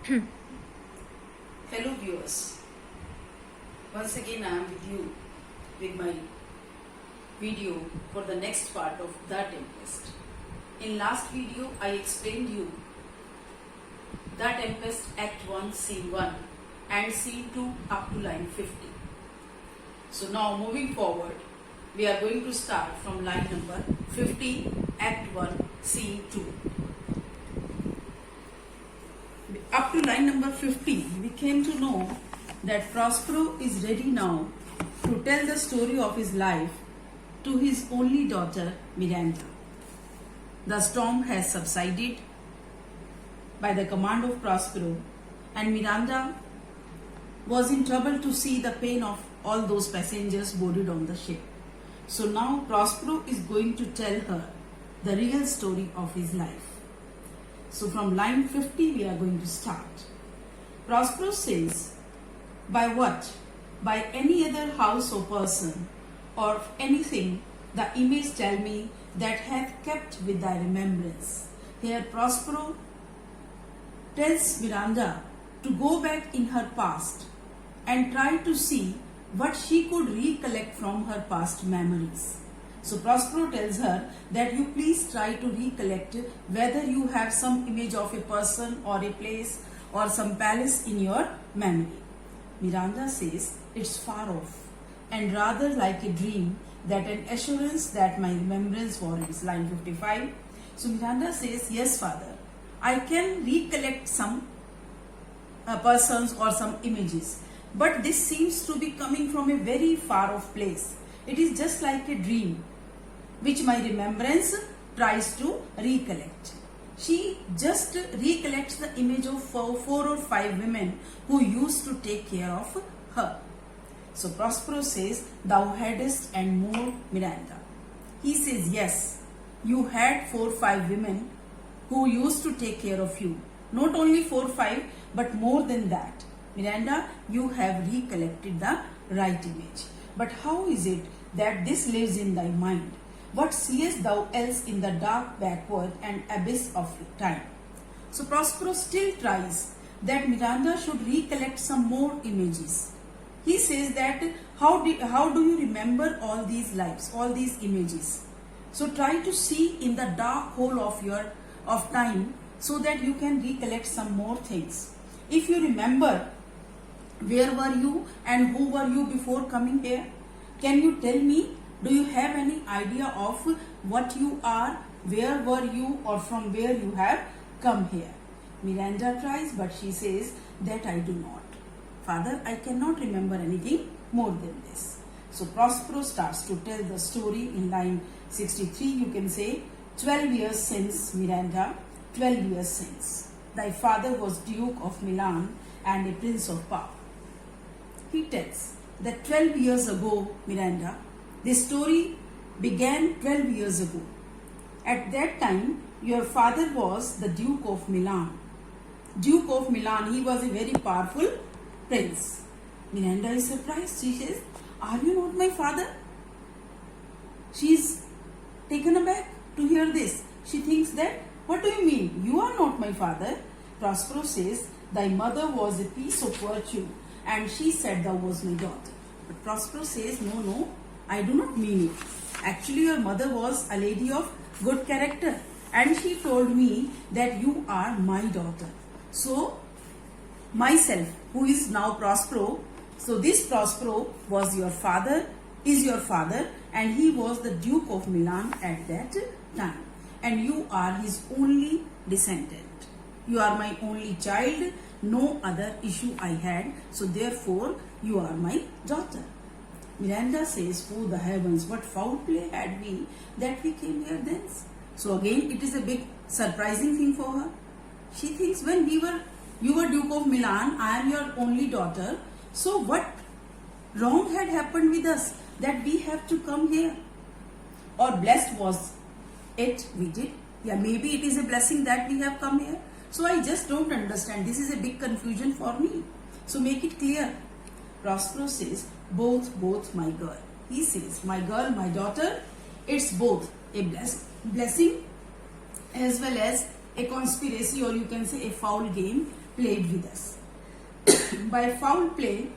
Hello viewers, once again I am with you with my video for the next part of The Tempest. In last video I explained you The Tempest Act 1 Scene 1 and Scene 2 up to line 50. So now moving forward, we are going to start from line number 50, Act 1 Scene 2. Up to line number 50, we came to know that Prospero is ready now to tell the story of his life to his only daughter Miranda. The storm has subsided by the command of Prospero, and Miranda was in trouble to see the pain of all those passengers boarded on the ship. So now Prospero is going to tell her the real story of his life. So from line 50 we are going to start. Prospero says, by what? By any other house or person or anything the image tell me that hath kept with thy remembrance. Here Prospero tells Miranda to go back in her past and try to see what she could recollect from her past memories. So Prospero tells her that you please try to recollect whether you have some image of a person or a place or some palace in your memory. Miranda says it's far off and rather like a dream, that an assurance that my remembrance warrants. Line 55. So Miranda says, yes father, I can recollect some persons or some images, but this seems to be coming from a very far off place. It is just like a dream which my remembrance tries to recollect. She just recollects the image of 4 or 5 women who used to take care of her. So Prospero says, thou hadst and more, Miranda. He says, yes, you had 4 or 5 women who used to take care of you. Not only 4 or 5, but more than that. Miranda, you have recollected the right image. But how is it that this lives in thy mind? What seest thou else in the dark backward and abyss of time? So Prospero still tries that Miranda should recollect some more images. He says that how do you remember all these lives, all these images? So try to see in the dark hole of time so that you can recollect some more things. If you remember, where were you and who were you before coming here? Can you tell me? Do you have any idea of what you are, where were you, or from where you have come here? Miranda tries, but she says that I do not. Father, I cannot remember anything more than this. So Prospero starts to tell the story in line 63. You can say, 12 years since, Miranda, 12 years since. Thy father was Duke of Milan and a prince of power. He tells that 12 years ago, Miranda, this story began 12 years ago. At that time, your father was the Duke of Milan. Duke of Milan, he was a very powerful prince. Miranda is surprised. She says, are you not my father? She is taken aback to hear this. She thinks that, what do you mean? You are not my father. Prospero says, thy mother was a piece of virtue and she said thou was my daughter. But Prospero says, no, I do not mean it. Actually, your mother was a lady of good character and she told me that you are my daughter. So, myself, who is now Prospero, so this Prospero was your father, is your father, and he was the Duke of Milan at that time. And you are his only descendant. You are my only child, no other issue I had, so therefore you are my daughter. Miranda says, oh the heavens, what foul play had we that we came here thence? So again, it is a big surprising thing for her. She thinks, when you were Duke of Milan, I am your only daughter. So what wrong had happened with us that we have to come here? Or blessed was it we did? Yeah, maybe it is a blessing that we have come here. So I just don't understand. This is a big confusion for me. So make it clear. Prospero says, both my girl. He says, my girl, my daughter, it's both a blessing as well as a conspiracy, or you can say a foul game played with us. By foul play,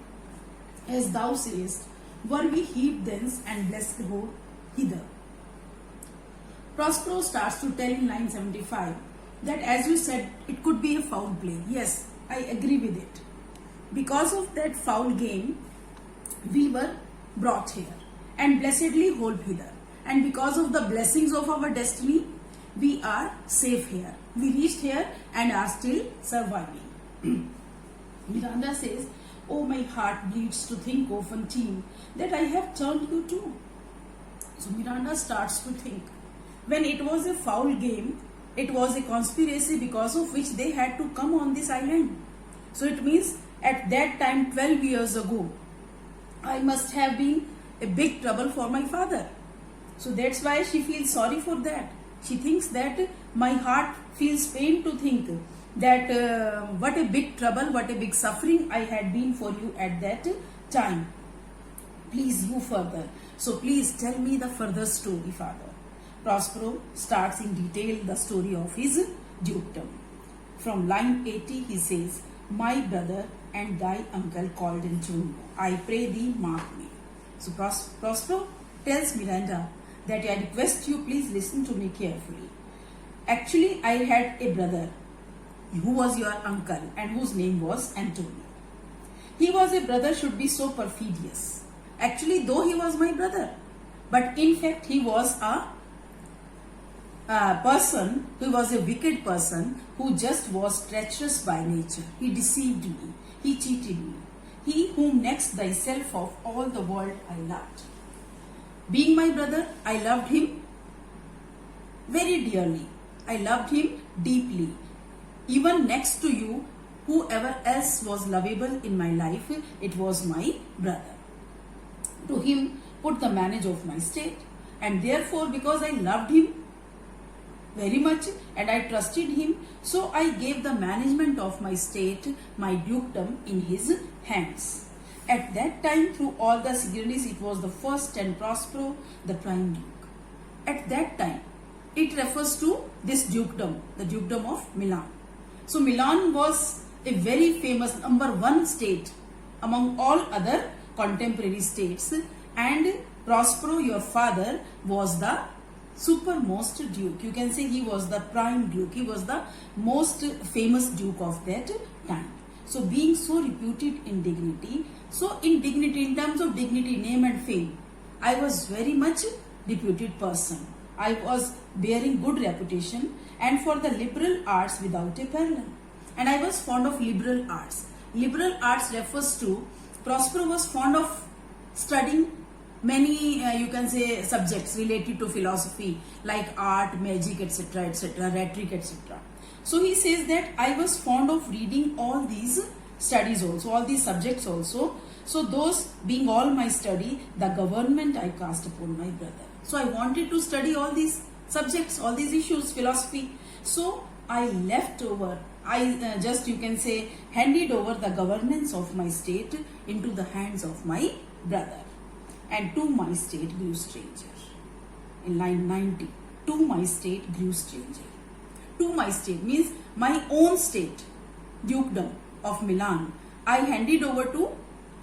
as thou sayest, were we heaped thence and blessed ho hither. Prospero starts to tell in line 75 that, as you said, it could be a foul play. Yes, I agree with it. Because of that foul game, we were brought here and blessedly hold hither. And because of the blessings of our destiny, we are safe here. We reached here and are still surviving. Miranda says, "Oh, my heart bleeds to think, O Fantine, that I have turned you too." So Miranda starts to think, when it was a foul game, it was a conspiracy because of which they had to come on this island. So it means at that time, 12 years ago, I must have been a big trouble for my father. So that's why she feels sorry for that. She thinks that my heart feels pain to think that what a big trouble, what a big suffering I had been for you at that time. Please, you further. So please tell me the further story, father. Prospero starts in detail the story of his dukedom. From line 80 he says, "My brother and thy uncle called Antonio, I pray thee mark me." So Prospero tells Miranda that I request you please listen to me carefully. Actually, I had a brother who was your uncle and whose name was Antonio. He was a brother should be so perfidious. Actually, though he was my brother, but in fact he was a person who was a wicked person who just was treacherous by nature. He deceived me. He cheated me. He whom next thyself of all the world I loved. Being my brother, I loved him very dearly. I loved him deeply. Even next to you, whoever else was lovable in my life, it was my brother. To him put the manage of my state, and therefore because I loved him very much and I trusted him, so I gave the management of my state, my dukedom, in his hands. At that time, through all the Signories, it was the first, and Prospero the prime duke. At that time, it refers to this dukedom, the dukedom of Milan. So Milan was a very famous #1 state among all other contemporary states, and Prospero, your father, was the supermost duke. You can say he was the prime duke. He was the most famous duke of that time. So being so reputed in dignity, in terms of dignity, name and fame, I was very much reputed person. I was bearing good reputation, and for the liberal arts without a parallel. And I was fond of liberal arts. Liberal arts refers to, Prospero was fond of studying many, you can say, subjects related to philosophy, like art, magic, etc., rhetoric, etc. So he says that I was fond of reading all these studies also, all these subjects also. So those being all my study, the government I cast upon my brother. So I wanted to study all these subjects, all these issues, philosophy. So I left over, you can say, handed over the governance of my state into the hands of my brother. And to my state grew stranger. In line 90, to my state grew stranger. To my state means my own state, dukedom of Milan, I handed over to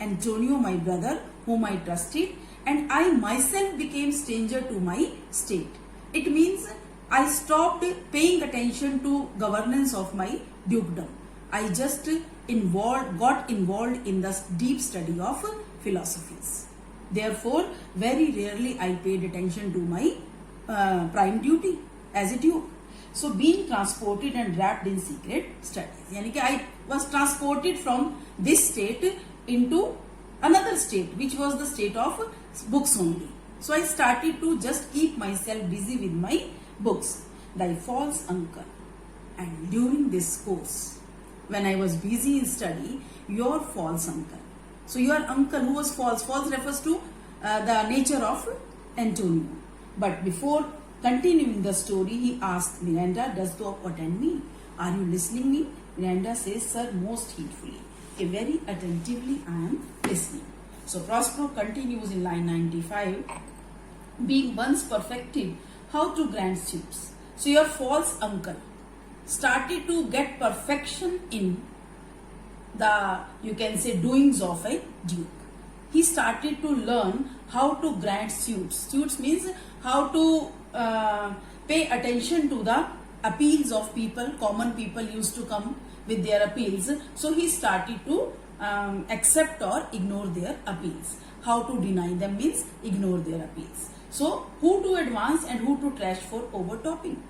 Antonio, my brother, whom I trusted, and I myself became stranger to my state. It means I stopped paying attention to governance of my dukedom. I just got involved in the deep study of philosophies. Therefore, very rarely I paid attention to my prime duty as a duke. So, being transported and wrapped in secret studies. Yani ki I was transported from this state into another state, which was the state of books only. So, I started to just keep myself busy with my books. Thy false uncle. And during this course, when I was busy in study, your false uncle. So your uncle who was false refers to the nature of Antonio. But before continuing the story, he asked Miranda, "Does thou attend me? Are you listening me?" Miranda says, "Sir, most heedfully. Okay, very attentively I am listening." So Prospero continues in line 95. Being once perfected, how to grant ships. So your false uncle started to get perfection in the, you can say, doings of a duke. He started to learn how to grant suits. Suits means how to pay attention to the appeals of people. Common people used to come with their appeals. So he started to accept or ignore their appeals. How to deny them means ignore their appeals. So who to advance and who to trash for overtopping.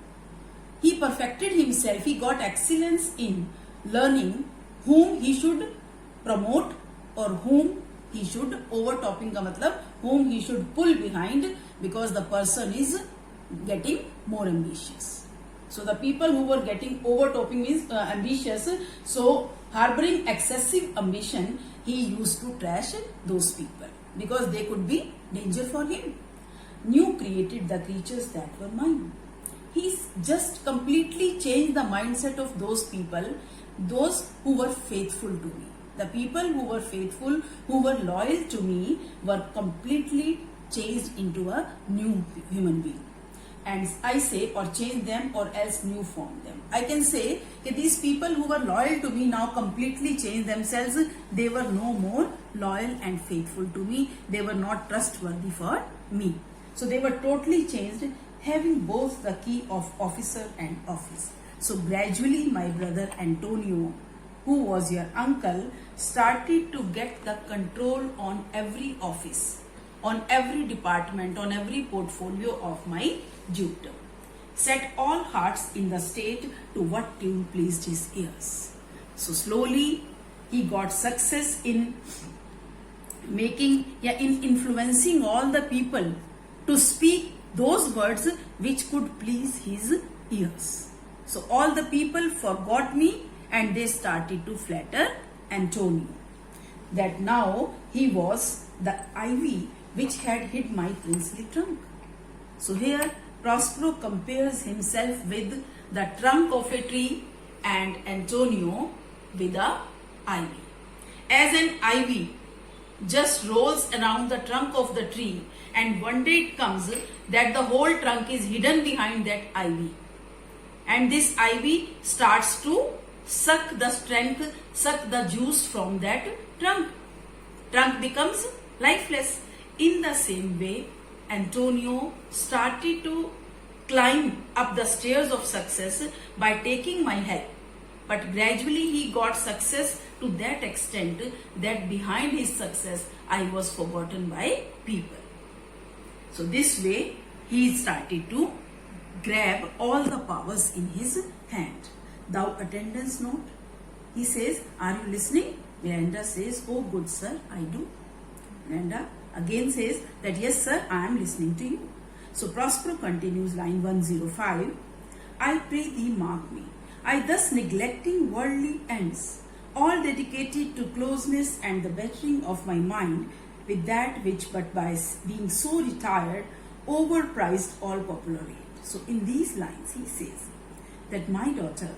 He perfected himself. He got excellence in learning whom he should promote or whom he should overtopping का मतलब whom he should pull behind, because the person is getting more ambitious. So the people who were getting overtopping means ambitious. So harboring excessive ambition, he used to trash those people because they could be danger for him. New created the creatures that were mine. He just completely changed the mindset of those people, those who were faithful to me. The people who were faithful, who were loyal to me, were completely changed into a new human being. And I say, or change them or else new form them. I can say that these people who were loyal to me now completely changed themselves. They were no more loyal and faithful to me. They were not trustworthy for me. So they were totally changed, having both the key of officer and office. So gradually my brother Antonio, who was your uncle, started to get the control on every office, on every department, on every portfolio of my dukedom. Set all hearts in the state to what tune pleased his ears. So slowly he got success in in influencing all the people to speak those words which could please his ears. So all the people forgot me and they started to flatter Antonio, that now he was the ivy which had hid my princely trunk. So here Prospero compares himself with the trunk of a tree and Antonio with a ivy. As an ivy just rolls around the trunk of the tree, and one day it comes that the whole trunk is hidden behind that ivy, and this ivy starts to suck the strength, suck the juice from that trunk. Trunk becomes lifeless. In the same way, Antonio started to climb up the stairs of success by taking my help. But gradually he got success to that extent that behind his success I was forgotten by people. So this way he started to grab all the powers in his hand. Thou attendance note. He says, are you listening? Miranda says, oh good sir, I do. Miranda again says that yes sir, I am listening to you. So Prospero continues, line 105. I pray thee mark me. I thus neglecting worldly ends, all dedicated to closeness and the bettering of my mind with that which but by being so retired overprized all popular rate. So in these lines he says that my daughter,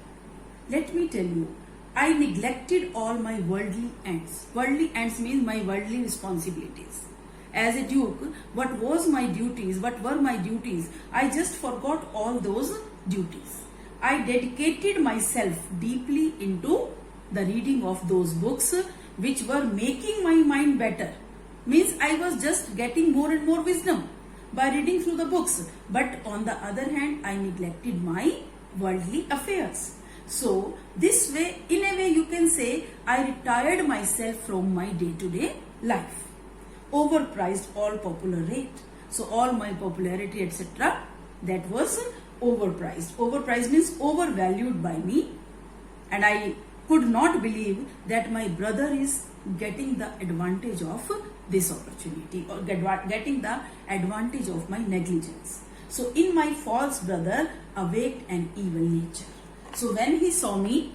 let me tell you, I neglected all my worldly ends. Worldly ends means my worldly responsibilities. As a duke, what were my duties? I just forgot all those duties. I dedicated myself deeply into the reading of those books which were making my mind better. Means I was just getting more and more wisdom by reading through the books. But on the other hand, I neglected my worldly affairs. So this way, in a way you can say, I retired myself from my day-to-day life. Overpriced all popular rate. So all my popularity, etc., that was overpriced. Overpriced means overvalued by me, and I could not believe that my brother is getting the advantage of this opportunity or getting the advantage of my negligence. So in my false brother awaked an evil nature. So when he saw me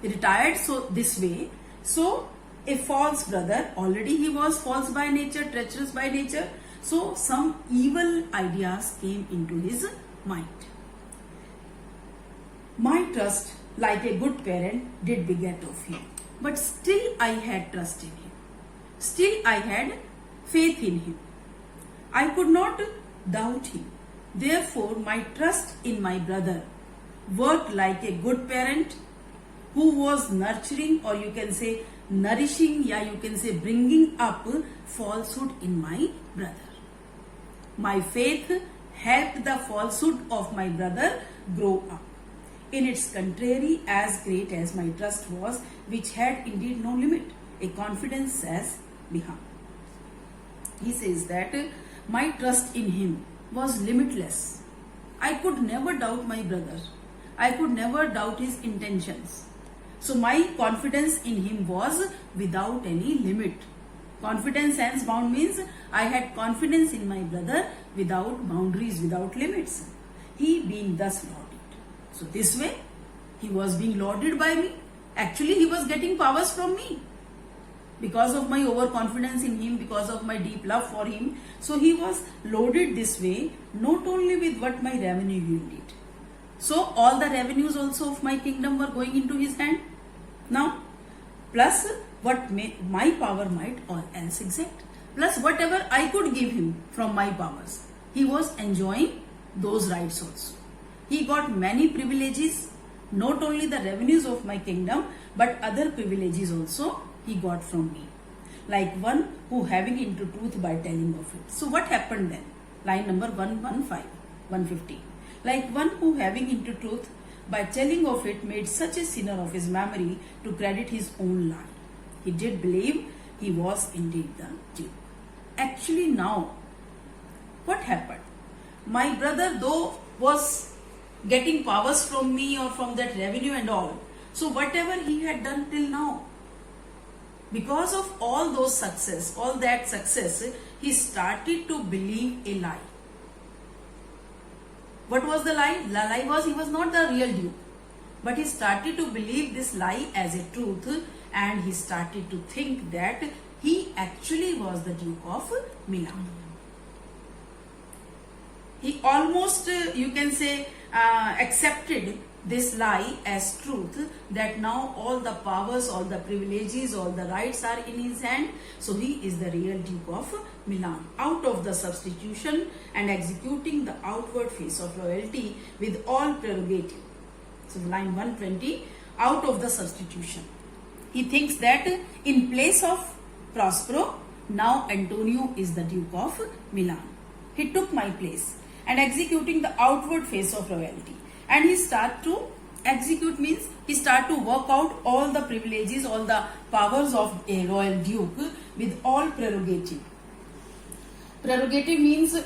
retired so this way, so a false brother, already he was false by nature, treacherous by nature, so some evil ideas came into his mind. My trust, like a good parent, did beget of him. But still I had trust in him. Still I had faith in him. I could not doubt him. Therefore my trust in my brother worked like a good parent who was nurturing, or you can say nourishing, yeah, you can say bringing up falsehood in my brother. My faith helped the falsehood of my brother grow up. In its contrary, as great as my trust was, which had indeed no limit, a confidence as behind. He says that my trust in him was limitless. I could never doubt my brother. I could never doubt his intentions. So my confidence in him was without any limit. Confidence hence bound means I had confidence in my brother without boundaries, without limits. He being thus lauded. So this way, he was being lauded by me. Actually, he was getting powers from me. Because of my overconfidence in him, because of my deep love for him. So he was loaded this way, not only with what my revenue yielded. So all the revenues also of my kingdom were going into his hand. Now, plus what my power might or else exact. Plus whatever I could give him from my powers. He was enjoying those rights also. He got many privileges, not only the revenues of my kingdom, but other privileges also he got from me. Like one who having into truth by telling of it. So what happened then? Line number 150. Like one who having into truth by telling of it made such a sinner of his memory to credit his own lie. He did believe he was indeed the Duke. Actually now, what happened? My brother though was getting powers from me or from that revenue and all. So whatever he had done till now, because of all those success, all that success, he started to believe a lie. What was the lie? The lie was he was not the real Duke. But he started to believe this lie as a truth, and he started to think that he actually was the Duke of Milan. He almost, you can say, accepted this lie as truth, that now all the powers, all the privileges, all the rights are in his hand. So he is the real Duke of Milan. Out of the substitution and executing the outward face of loyalty with all prerogative. So line 120, out of the substitution. He thinks that in place of Prospero, now Antonio is the Duke of Milan. He took my place and executing the outward face of royalty. And he start to execute means he start to work out all the privileges, all the powers of a royal duke with all prerogative. Prerogative means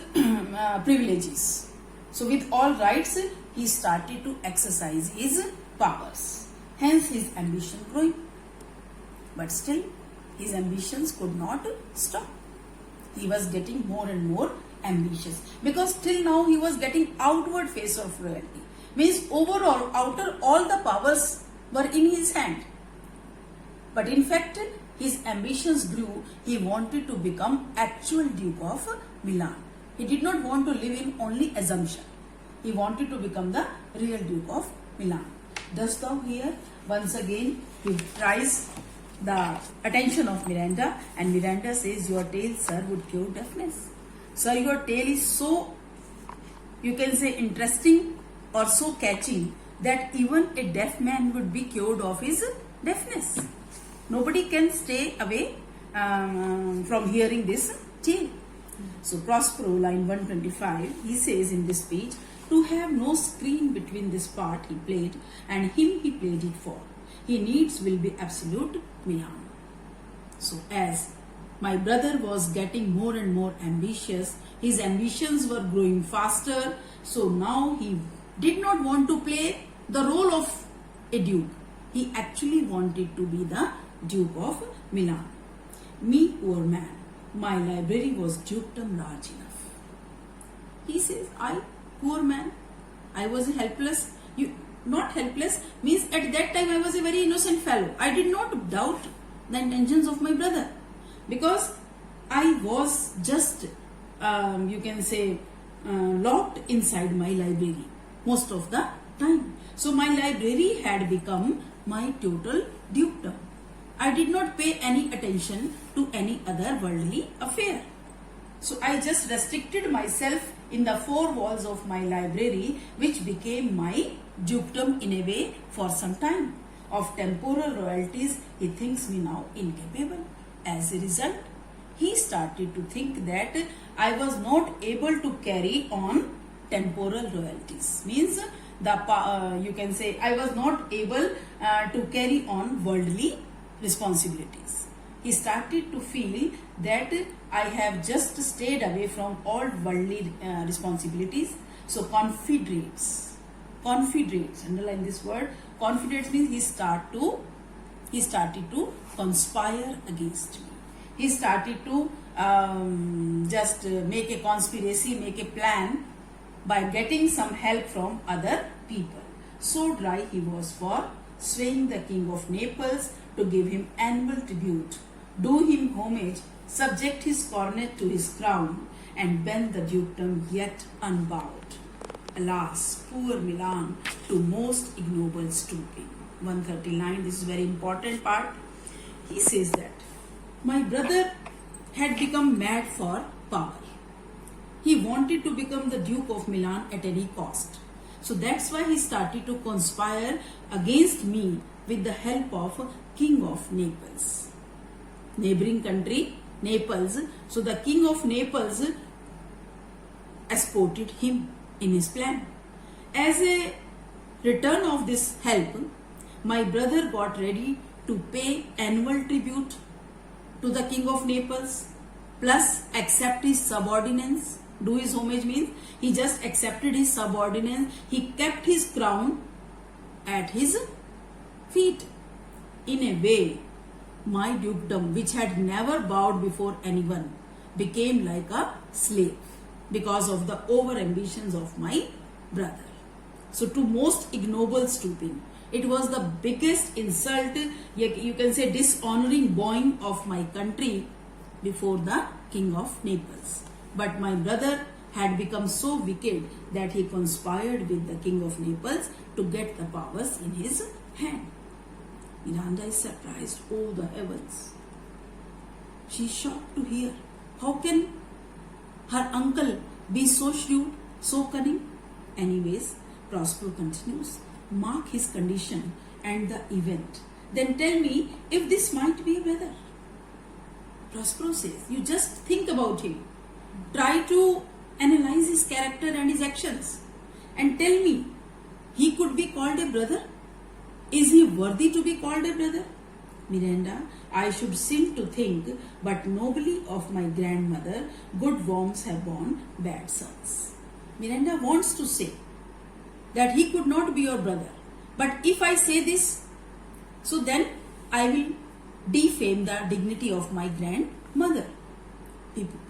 privileges. So with all rights, he started to exercise his powers. Hence his ambition growing. But still, his ambitions could not stop. He was getting more and more ambitious, because till now he was getting outward face of royalty. Means overall, outer, all the powers were in his hand. But in fact, his ambitions grew. He wanted to become actual Duke of Milan. He did not want to live in only assumption. He wanted to become the real Duke of Milan. Dost thou hear? Once again, he tries the attention of Miranda, and Miranda says, your tale, sir, would cure deafness. Sir, your tale is so, you can say, interesting or so catching that even a deaf man would be cured of his deafness. Nobody can stay away from hearing this tale. So Prospero, line 125, he says in this speech, to have no screen between this part he played and him he played it for. He needs will be absolute Milan. So as my brother was getting more and more ambitious, his ambitions were growing faster, so now he did not want to play the role of a duke. He actually wanted to be the Duke of Milan. Me, poor man, my library was dukedom large enough. He says, I, poor man, I was helpless. Not helpless means at that time I was a very innocent fellow. I did not doubt the intentions of my brother, because I was just, you can say, locked inside my library most of the time. So my library had become my total dukedom. I did not pay any attention to any other worldly affair. So I just restricted myself in the four walls of my library, which became my dukedom in a way for some time. Of temporal royalties, he thinks me now incapable. As a result, he started to think that I was not able to carry on temporal royalties. Means you can say I was not able to carry on worldly responsibilities. He started to feel that I have just stayed away from all worldly responsibilities. So confederates, underline this word. Confederates means he started to conspire against me. He started to just make a conspiracy, make a plan by getting some help from other people. So dry he was for swaying the king of Naples to give him annual tribute, do him homage, subject his coronet to his crown, and bend the dukedom yet unbowed. Alas, poor Milan, to most ignoble stooping. 139, this is very important part. He says that my brother had become mad for power. He wanted to become the Duke of Milan at any cost. So that's why he started to conspire against me with the help of King of Naples. Neighboring country, Naples. So the King of Naples escorted him in his plan. As a return of this help, my brother got ready to pay annual tribute to the King of Naples, plus accept his subordinates. Do his homage means he just accepted his subordinates. He kept his crown at his feet. In a way, my dukedom, which had never bowed before anyone, became like a slave because of the over ambitions of my brother. So to most ignoble stooping, it was the biggest insult, you can say dishonoring bowing of my country before the King of Naples. But my brother had become so wicked that he conspired with the King of Naples to get the powers in his hand. Miranda is surprised, oh the heavens. She is shocked to hear. How can her uncle be so shrewd, so cunning? Anyways, Prospero continues. Mark his condition and the event. Then tell me if this might be a brother. Prospero says, you just think about him. Try to analyze his character and his actions. And tell me, he could be called a brother? Is he worthy to be called a brother? Miranda, I should sin to think, but nobly of my grandmother, good worms have borne bad sons. Miranda wants to say that he could not be your brother. But if I say this, so then I will defame the dignity of my grandmother.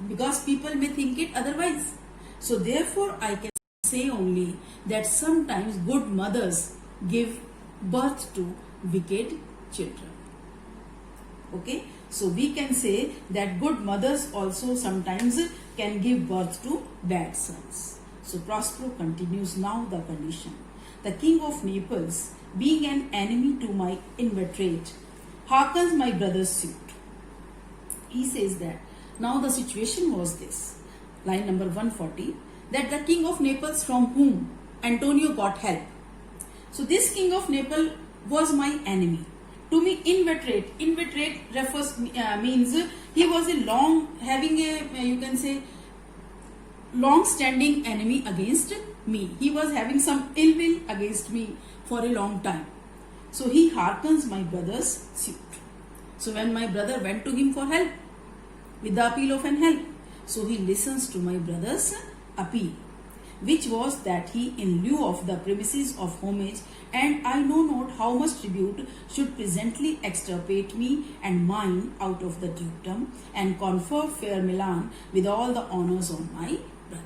Because people may think it otherwise. So therefore I can say only that sometimes good mothers give birth to wicked children. Okay, so we can say that good mothers also sometimes can give birth to bad sons. So Prospero continues now the condition. The King of Naples, being an enemy to my inveterate, hearkens my brother's suit. He says that now the situation was this, line number 140, that the King of Naples from whom Antonio got help. So this King of Naples was my enemy. To me, inveterate refers means he was you can say long-standing enemy against me. He was having some ill will against me for a long time. So he hearkens my brother's suit. So when my brother went to him for help, with the appeal of an help, so he listens to my brother's appeal, which was that he, in lieu of the premises of homage, and I know not how much tribute, should presently extirpate me and mine out of the dukedom, and confer fair Milan with all the honors on my brother.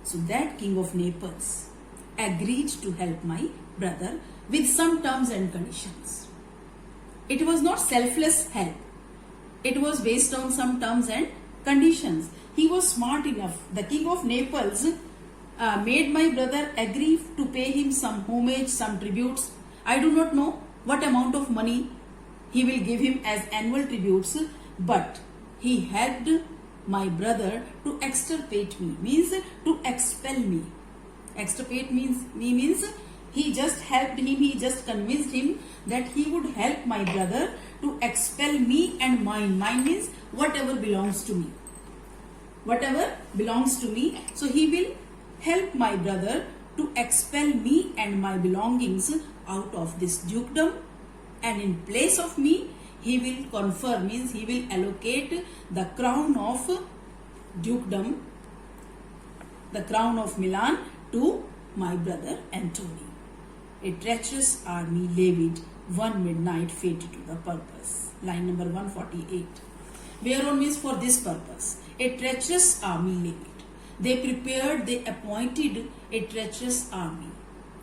So that King of Naples agreed to help my brother with some terms and conditions. It was not selfless help. It was based on some terms and conditions. He was smart enough. The King of Naples made my brother agree to pay him some homage, some tributes. I do not know what amount of money he will give him as annual tributes, but he had my brother to extirpate me, means to expel me. Extirpate means he just helped him, he just convinced him that he would help my brother to expel me and mine. Mine means whatever belongs to me. Whatever belongs to me. So he will help my brother to expel me and my belongings out of this dukedom, and in place of me he will confer, means he will allocate the crown of dukedom, the crown of Milan, to my brother Antonio. A treacherous army levied one midnight fated to the purpose. Line number 148. Whereon means for this purpose. A treacherous army levied. They prepared, they appointed a treacherous army.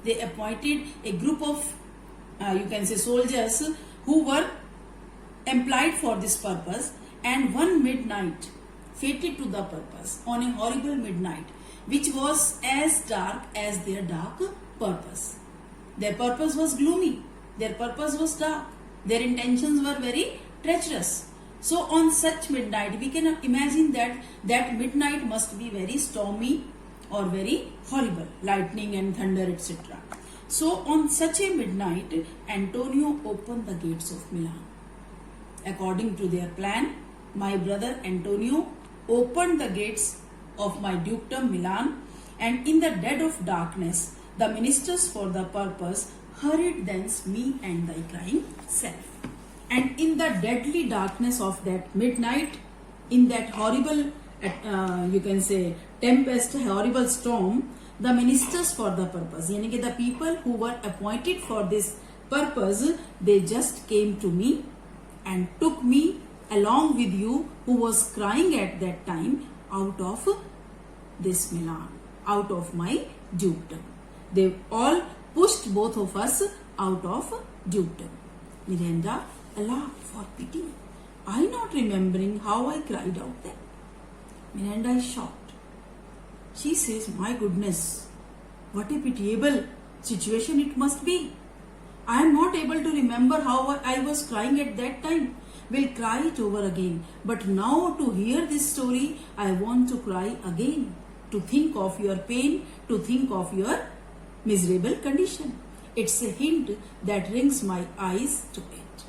They appointed a group of, you can say, soldiers who were employed for this purpose, and one midnight fated to the purpose, on a horrible midnight, which was as dark as their dark purpose. Their purpose was gloomy. Their purpose was dark. Their intentions were very treacherous. So on such midnight, we can imagine that midnight must be very stormy or very horrible, lightning and thunder, etc. So on such a midnight, Antonio opened the gates of Milan. According to their plan, my brother Antonio opened the gates of my dukedom Milan, and in the dead of darkness, the ministers for the purpose hurried thence me and thy crying self. And in the deadly darkness of that midnight, in that horrible, you can say, tempest, horrible storm, the ministers for the purpose, yani the people who were appointed for this purpose, they just came to me and took me along with you, who was crying at that time, out of this Milan, out of my dukedom. They all pushed both of us out of dukedom. Miranda, Allah, for pity, I not remembering how I cried out there. Miranda is shocked. She says, my goodness, what a pitiable situation it must be. I am not able to remember how I was crying at that time. We'll cry it over again. But now to hear this story, I want to cry again. To think of your pain, to think of your miserable condition. It's a hint that rings my eyes to it.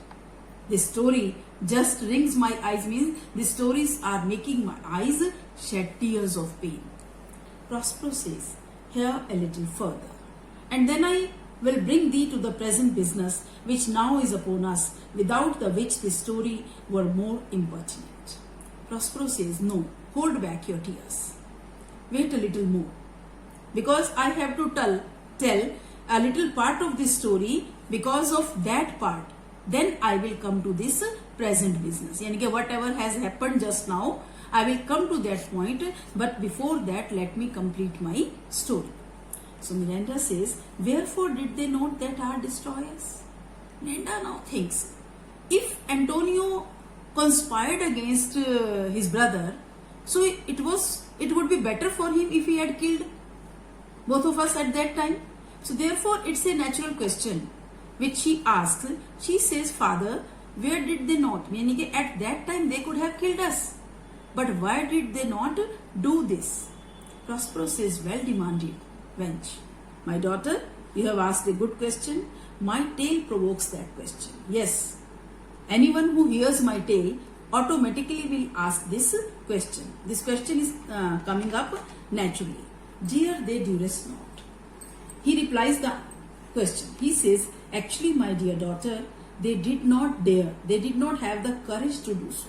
This story just rings my eyes, means the stories are making my eyes shed tears of pain. Prospero says, here a little further, and then I will bring thee to the present business which now is upon us, without the which this story were more importunate. Prospero says, no, hold back your tears. Wait a little more, because I have to tell a little part of this story. Because of that part, then I will come to this present business. Yani whatever has happened just now, I will come to that point, but before that, let me complete my story. So Miranda says, wherefore did they not that are destroyers? Miranda now thinks, if Antonio conspired against his brother, so it would be better for him if he had killed both of us at that time. So therefore, it's a natural question which she asks. She says, Father, where did they not? Meaning at that time they could have killed us. But why did they not do this? Prospero says, well demanded, wench. My daughter, you have asked a good question. My tale provokes that question. Yes, anyone who hears my tale automatically will ask this question. This question is coming up naturally. Dear, they duress not. He replies the question. He says, actually, my dear daughter, they did not dare. They did not have the courage to do so.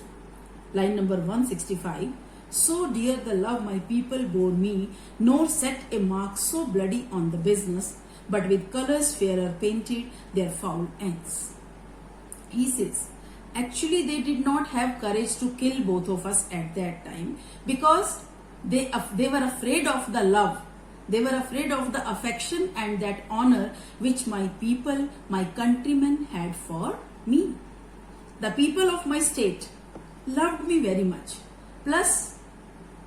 Line number 165. So dear the love my people bore me, nor set a mark so bloody on the business, but with colors fairer painted their foul ends. He says, actually they did not have courage to kill both of us at that time, because they were afraid of the love. They were afraid of the affection and that honor which my people, my countrymen had for me. The people of my state loved me very much. Plus,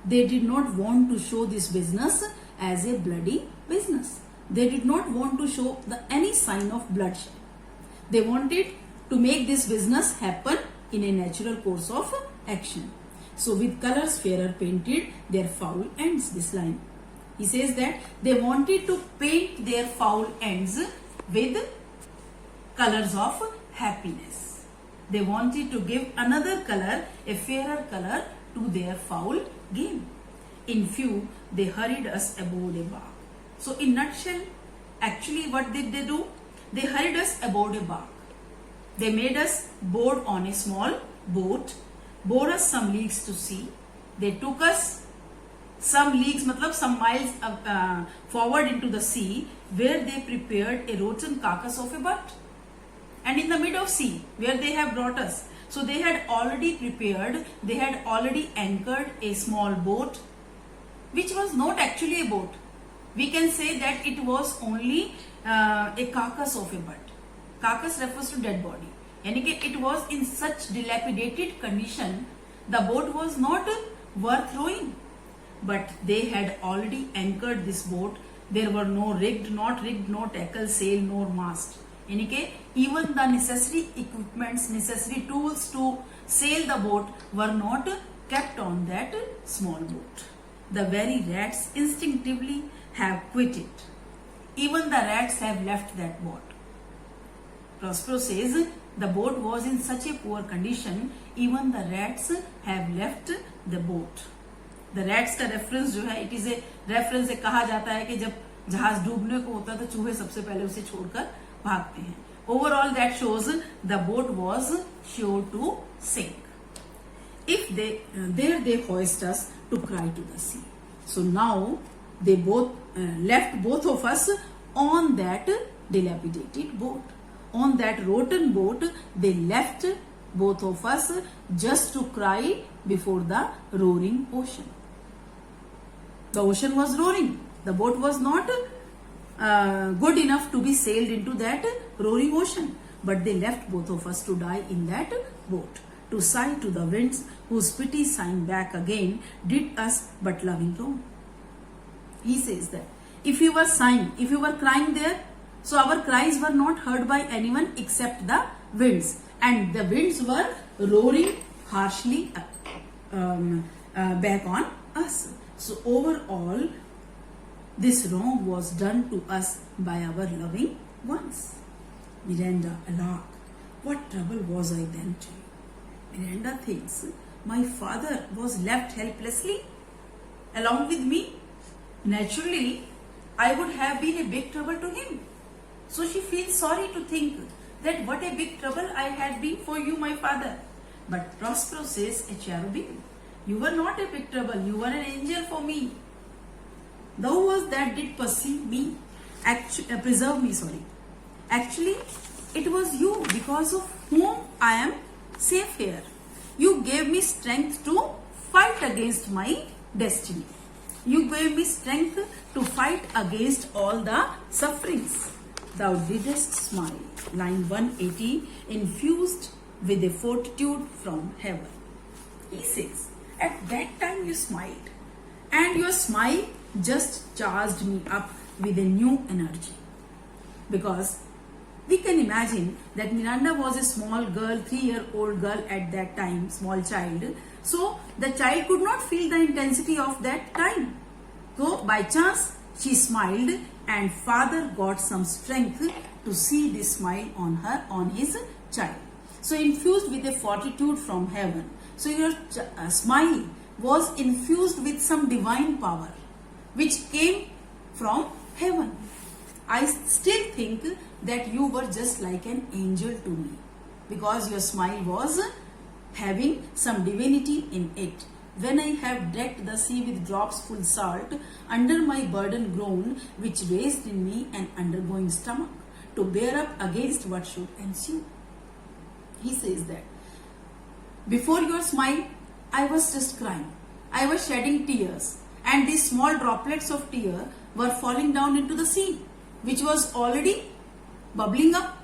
they did not want to show this business as a bloody business. They did not want to show any sign of bloodshed. They wanted to make this business happen in a natural course of action. So with colors fairer painted their foul ends. This line. He says that they wanted to paint their foul ends with colors of happiness. They wanted to give another color, a fairer color to their foul game. In few, they hurried us aboard a bark. So in nutshell, actually what did they do? They hurried us aboard a bark. They made us board on a small boat, bore us some leagues to sea. They took us some leagues, matlab some miles forward into the sea, where they prepared a rotten carcass of a butt. And in the mid of sea, where they have brought us, so they had already prepared, they had already anchored a small boat, which was not actually a boat. We can say that it was only a carcass of a butt. Carcass refers to dead body. यानी कि it was in such dilapidated condition, the boat was not worth rowing. But they had already anchored this boat. There were no rigged, no tackle, sail, nor mast. यानी कि even the necessary equipments, necessary tools to sail the boat were not kept on that small boat. The very rats instinctively have quit it. Even the rats have left that boat. Prospero says the boat was in such a poor condition, even the rats have left the boat. The rats का reference जो है, it is a reference, कहा जाता है कि जब जहाज डूबने को होता है तो चूहे सबसे पहले उसे छोड़कर भागते हैं. Overall, that shows the boat was sure to sink. If they there they hoist us to cry to the sea. So now they both left both of us on that dilapidated boat. On that rotten boat, they left both of us just to cry before the roaring ocean. The ocean was roaring. The boat was not good enough to be sailed into that roaring ocean. But they left both of us to die in that boat, to sigh to the winds, whose pity sighing back again did us but loving wrong. He says that if you were sighing, if you were crying there, so our cries were not heard by anyone except the winds, and the winds were roaring harshly back on us. So overall, this wrong was done to us by our loving ones. Miranda, alack, what trouble was I then to you? Miranda thinks, my father was left helplessly along with me. Naturally, I would have been a big trouble to him. So she feels sorry to think that what a big trouble I had been for you, my father. But Prospero says, a cherubim, you were not a big trouble, you were an angel for me. Thou was that did perceive me, preserve me, sorry. Actually, it was you because of whom I am safe here. You gave me strength to fight against my destiny. You gave me strength to fight against all the sufferings. Thou didst smile. Line 180, infused with a fortitude from heaven. He says, at that time you smiled, and your smile just charged me up with a new energy. Because we can imagine that Miranda was a small girl, 3-year-old girl at that time, small child. So the child could not feel the intensity of that time. So by chance she smiled, and father got some strength to see this smile on his child. So infused with a fortitude from heaven. So your smile was infused with some divine power which came from heaven. I still think that you were just like an angel to me, because your smile was having some divinity in it. When I have decked the sea with drops full salt, under my burden grown, which raised in me an undergoing stomach, to bear up against what should ensue. He says that before your smile, I was just crying. I was shedding tears, and these small droplets of tear were falling down into the sea, which was already bubbling up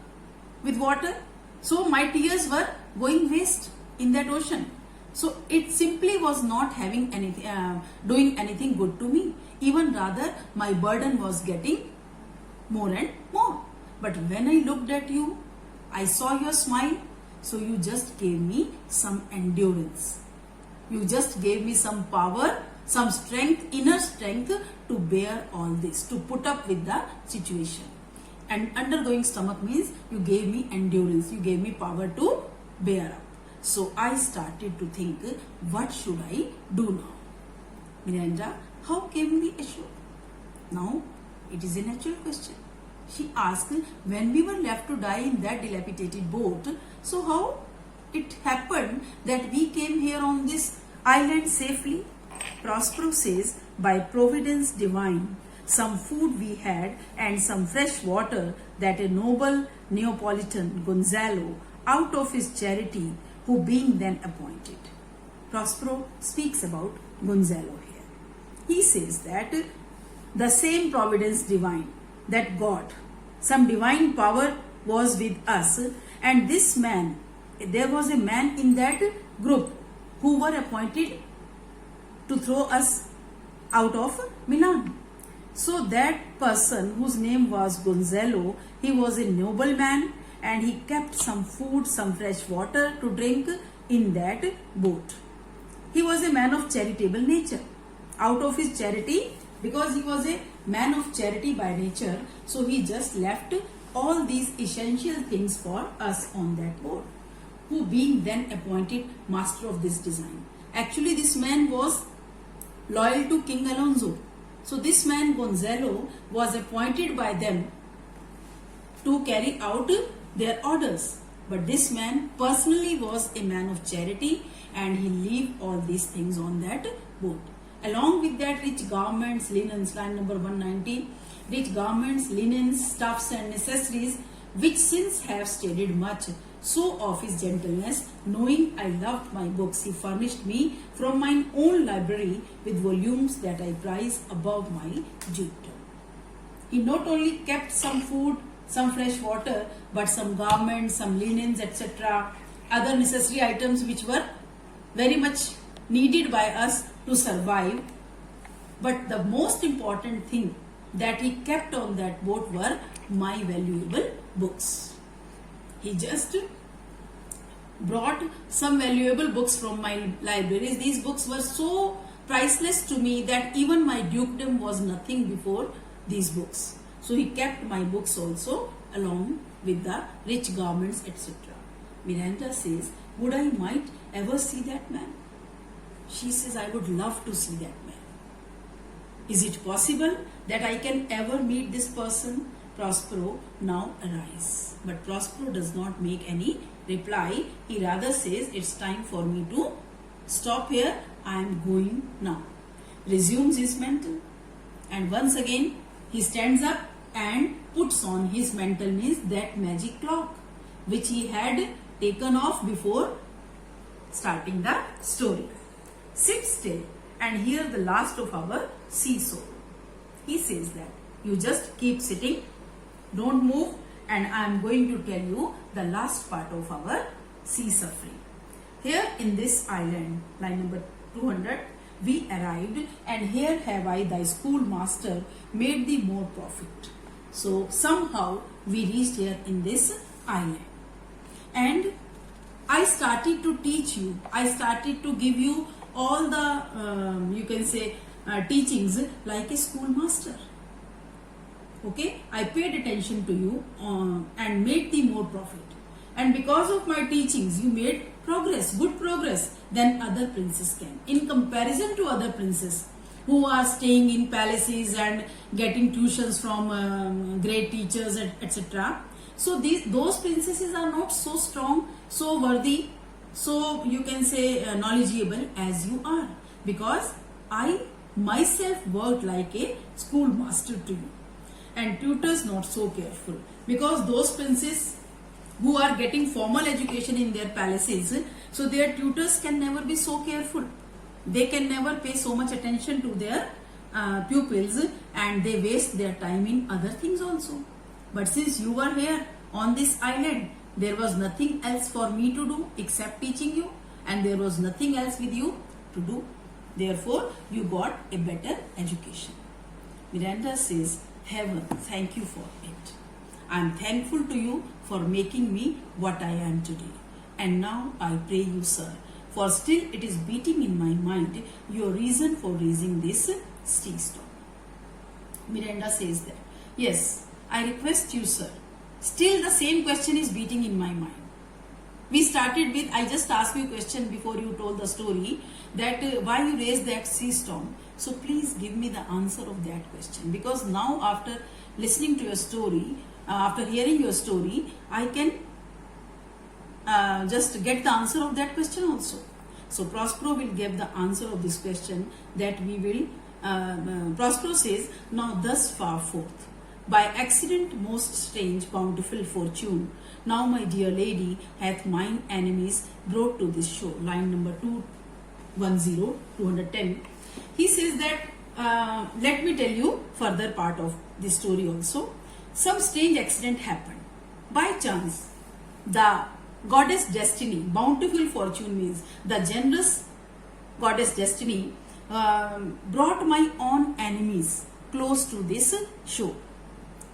with water. So my tears were going waste in that ocean. So it simply was not having anything, doing anything good to me. Even rather, my burden was getting more and more. But when I looked at you, I saw your smile. So you just gave me some endurance. You just gave me some power, some strength, inner strength to bear all this, to put up with the situation. And undergoing stomach means you gave me endurance, you gave me power to bear up. So I started to think, what should I do now? Miranda, how came the issue? Now, it is a natural question. She asked, when we were left to die in that dilapidated boat, so how it happened that we came here on this island safely? Prospero says, by providence divine, some food we had and some fresh water that a noble Neapolitan, Gonzalo, out of his charity, who being then appointed. Prospero speaks about Gonzalo here. He says that the same providence divine, that God, some divine power was with us, and this man, there was a man in that group who were appointed to throw us out of Milan. So that person, whose name was Gonzalo, he was a noble man, and he kept some food, some fresh water to drink in that boat. He was a man of charitable nature. Out of his charity, because he was a man of charity by nature, so he just left all these essential things for us on that boat, who being then appointed master of this design. Actually, this man was loyal to King Alonso. So this man Gonzalo was appointed by them to carry out their orders. But this man personally was a man of charity, and he left all these things on that boat. Along with that, rich garments, linens, line number 190, rich garments, linens, stuffs and necessaries, which since have studied much, so of his gentleness, knowing I loved my books, he furnished me from mine own library with volumes that I prize above my dukedom. He not only kept some food, some fresh water, but some garments, some linens, etc., other necessary items which were very much needed by us to survive. But the most important thing that he kept on that boat were my valuable books. He just brought some valuable books from my libraries. These books were so priceless to me that even my dukedom was nothing before these books. So he kept my books also along with the rich garments, etc. Miranda says, would I might ever see that man? She says, I would love to see that man. Is it possible that I can ever meet this person? Prospero now arise. But Prospero does not make any reply. He rather says, it's time for me to stop here. I am going now. Resumes his mantle. And once again, he stands up and puts on his mantle, means that magic cloak, which he had taken off before starting the story. Sit still and hear the last of our seesaw. He says that you just keep sitting, don't move, and I am going to tell you the last part of our sea suffering. Here in this island, line number 200, we arrived, and here have I, thy schoolmaster, made thee more profit. So somehow we reached here in this island, and I started to teach you. I started to give you all the you can say teachings like a schoolmaster. Okay, I paid attention to you and made thee more profit. And because of my teachings, you made progress, good progress, than other princes can. In comparison to other princes who are staying in palaces and getting tuitions from great teachers, etc. So those princesses are not so strong, so worthy, so you can say knowledgeable as you are. Because I myself worked like a schoolmaster to you. And tutors not so careful, because those princes who are getting formal education in their palaces, so their tutors can never be so careful. They can never pay so much attention to their pupils, and they waste their time in other things also. But since you were here on this island, there was nothing else for me to do except teaching you, and there was nothing else with you to do. Therefore, you got a better education. Miranda says, Heaven, thank you for it. I am thankful to you for making me what I am today. And now I pray you, sir, for still it is beating in my mind your reason for raising this sea storm. Miranda says that, yes, I request you, sir. Still the same question is beating in my mind. We started with, I just asked you a question before you told the story that why you raised that sea storm. So please give me the answer of that question, because now after listening to your story, after hearing your story, I can just get the answer of that question also. So Prospero will give the answer of this question that we will, Prospero says, now thus far forth, by accident most strange bountiful fortune, now my dear lady hath mine enemies brought to this shore. Line number 210. He says that, let me tell you further part of the story also. Some strange accident happened. By chance, the goddess destiny, bountiful fortune means the generous goddess destiny, brought my own enemies close to this shore.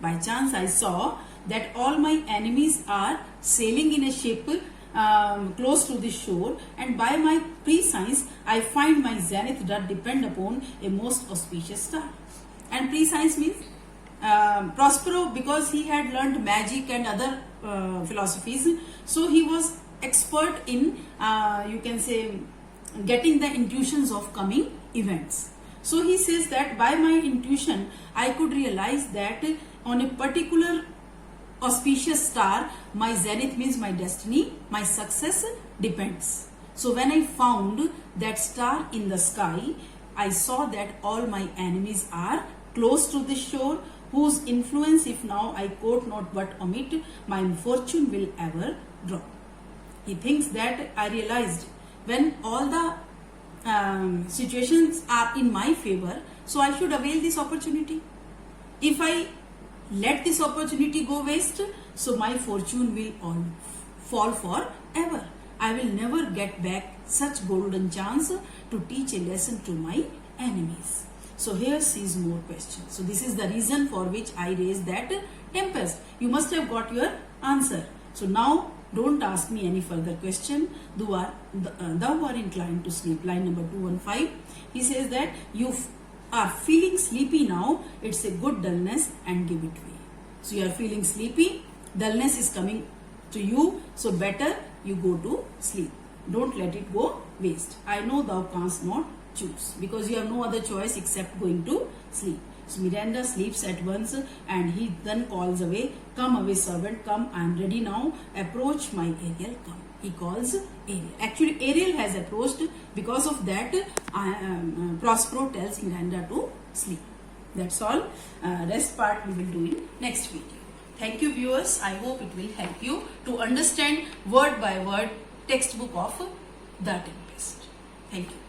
By chance I saw that all my enemies are sailing in a ship close to the shore, and by my prescience I find my zenith doth depend upon a most auspicious star. And prescience means Prospero, because he had learned magic and other philosophies, so he was expert in you can say getting the intuitions of coming events. So he says that by my intuition I could realize that on a particular auspicious star my zenith means my destiny, my success depends. So when I found that star in the sky, I saw that all my enemies are close to the shore, whose influence, if now I quote not but omit, my fortune will ever draw. He thinks that I realized when all the situations are in my favor, so I should avail this opportunity. If I let this opportunity go waste, so my fortune will all fall forever. I will never get back such golden chance to teach a lesson to my enemies. So here sees more questions. So this is the reason for which I raised that tempest. You must have got your answer. So now don't ask me any further question. Thou are inclined to sleep. Line number 215. He says that you are feeling sleepy now. It's a good dullness and give it way. So you are feeling sleepy. Dullness is coming to you. So better you go to sleep. Don't let it go waste. I know thou canst not choose, because you have no other choice except going to sleep. So Miranda sleeps at once, and he then calls away, come away servant, come, I am ready now, approach my Ariel, come. He calls Ariel. Actually Ariel has approached, because of that Prospero tells Miranda to sleep. That's all. Rest part we will do in next video. Thank you viewers. I hope it will help you to understand word by word textbook of The Tempest. Thank you.